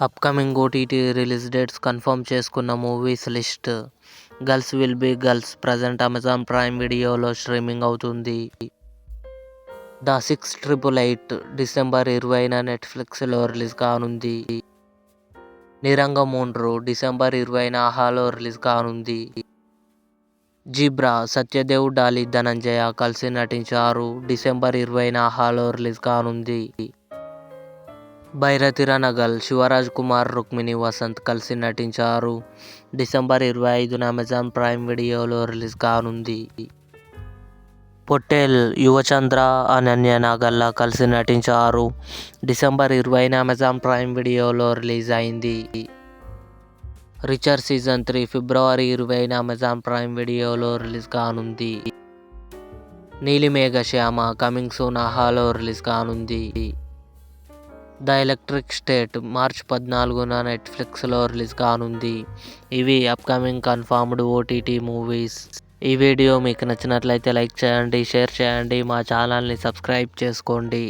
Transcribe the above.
Upcoming OTT release dates confirm చేసుకున్న movies list. Girls will be girls present Amazon Prime వీడియోలో streaming అవుతుంది. The 688 December 20న నెట్ఫ్లిక్స్లో release కానుంది. నిరంగమూండ్రు డిసెంబర్ 20న ఆహాలో రిలీజ్ కానుంది. జీబ్రా సత్యదేవ్, డాలి ధనంజయ కలిసి నటించారు. డిసెంబర్ 20న ఆహాలో రిలీజ్ కానుంది. భైరతి రణగల్, శివరాజ్ కుమార్, రుక్మిణి వసంత్ కలిసి నటించారు. డిసెంబర్ 25న అమెజాన్ ప్రైమ్ వీడియోలో రిలీజ్ కానుంది. పొట్టేల్, యువచంద్ర, అనన్య నాగల్లా కలిసి నటించారు. డిసెంబర్ 20న అమెజాన్ ప్రైమ్ వీడియోలో రిలీజ్ అయింది. రిచర్ సీజన్ 3 ఫిబ్రవరి 20న అమెజాన్ ప్రైమ్ వీడియోలో రిలీజ్ కానుంది. నీలిమేఘ శ్యామ కమింగ్ సూన్ ఆహాలో రిలీజ్ కానుంది. ద ఎలక్ట్రిక్ స్టేట్ మార్చ్ 14న నెట్ఫ్లిక్స్లో రిలీజ్ కానుంది. ఇవి అప్కమింగ్ కన్ఫర్మ్డ్ ఓటీటీ మూవీస్. ఈ వీడియో మీకు నచ్చినట్లయితే లైక్ చేయండి, షేర్ చేయండి, మా ఛానల్ని సబ్స్క్రైబ్ చేసుకోండి.